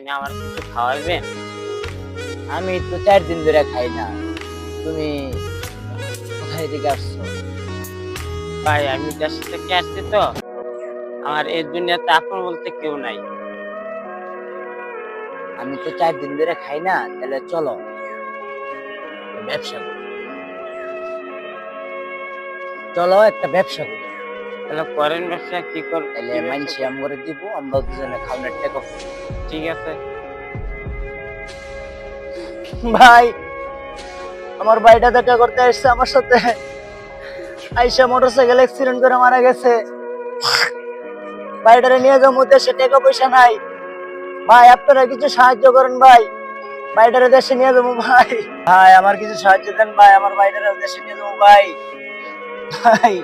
আপনি আমার কিছু খাওয়াইবেন? আমি তো 4 দিন ধরে খাই না। তুমি কোথায় থেকে আসছো? ভাই আমি দেশ থেকে আসছি তো, আমার এই দুনিয়াতে আপন বলতে কেউ নাই। আমি তো 4 দিন ধরে খাই না, তাহলে চলো ব্যবসা করি। চলো একটা ব্যবসা করি। তাহলে করেন ব্যবসা, কি করবেন? তাহলে মাইনছি আমরা দিব, আমরা দুজনে খাওয়ার টাকা। ঠিক আছে। ভাই আমার ভাইটা দেখা করতে আসছে আমার সাথে, আইসা মোটরসাইকেল অ্যাক্সিডেন্ট করে মারা গেছে। ভাইটারে নিয়ে যাবো, দেশে টাকা পয়সা নাই। ভাই আপনারা কিছু সাহায্য করেন ভাই, ভাইটারে দেশে নিয়ে যাবো ভাই। ভাই আমার কিছু সাহায্য দেন ভাই, আমার ভাইটারে দেশে নিয়ে যাবো ভাই। ভাই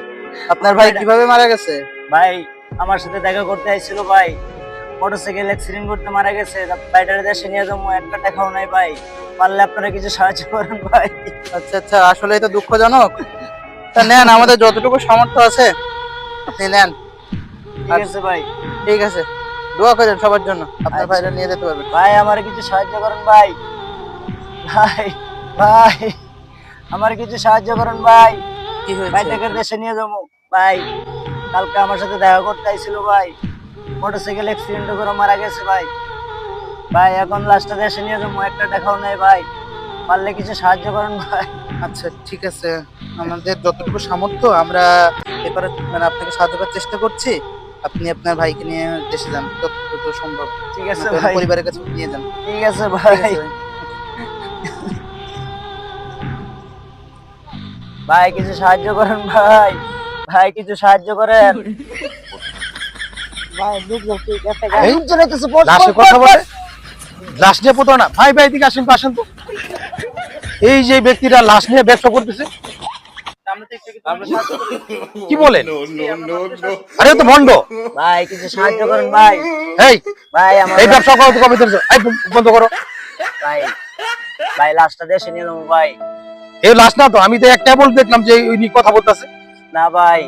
আপনার ভাই কিভাবে মারা গেছে? ভাই আমার সাথে দেখা করতে আইছিল ভাই, মোটরসাইকেল অ্যাক্সিডেন্ট করতে মারা গেছে। ভাইটারে দেশে নিয়ে যাবো, একটা টাকাও নাই ভাই। পারলে আপনারা কিছু সাহায্য করেন ভাই। আচ্ছা আচ্ছা, আসলে এটা দুঃখজনক। তা নেন, আমাদের যতটুকু সামর্থ্য আছে আপনি নেন। ঠিক আছে ভাই। ঠিক আছে, দোয়া করেন সবার জন্য, আপনার আচ্ছা। ভাইরা নিয়ে যেতে পারবেন। ভাই আমার কিছু সাহায্য করেন ভাই। ভাই ভাই আমার কিছু সাহায্য করেন ভাই। কি হয়েছে? ভাইটাকে দেশে নিয়ে যাবো ভাই। কালকে আমার সাথে দেখা করতে আইছিল ভাই, মোটরসাইকেল অ্যাক্সিডেন্ট করে মারা গেছে ভাই। ভাই এখন লাস্টে দেশে নিয়ে যাবো, একটা দেখাও নাই ভাই। পারলে কিছু সাহায্য করেন ভাই। আচ্ছা ঠিক আছে, আমাদের যতটুকু সামর্থ্য আমরা এবারে মানে আপনাকে সাহায্য করার চেষ্টা করছি। আপনি আপনার ভাইকে নিয়ে দেশে যান যতটুকু সম্ভব। ঠিক আছে আপনার ভাই। পরিবারের কাছে নিয়ে যান। ঠিক আছে ঠিক ভাই। আছে ভাই। ভাই কিছু সাহায্য করেন ভাই, ভাই কিছু সাহায্য করেন ভাই। বুঝলো ঠিক আছে এই, লোকজন আইতেছে, বস, লাশে বস, কথা বস, বলে, বস। লাশ নিয়ে পোতো না। ভাই ভাই এদিকে আসেন তো, আসেন তো। এই যে ব্যক্তিরা লাশ নিয়ে ব্যবসা করতেছে, আমরা তো একটু আমরা সাহায্য করি। কি বলেন? আরে ও তো ভণ্ড। ভাই কিছু সাহায্য করেন ভাই। এই ভাই আমার এই ব্যবসা করো তো কবে ধরছো? এই বন্ধ করো। ভাই, ভাই লাস্টটা দেশে নিয়ে যাবো ভাই। এই লাশ না তো, আমি তো একটা বল দেখলাম যে উনি কথা বলতেছে। না ভাই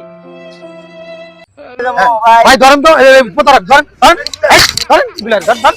যাবো ভাই। ভাই ধরেন তো, পোতা রাখ, ধরেন ধরেন, এই, ধরেন, ধরেন, ধরেন।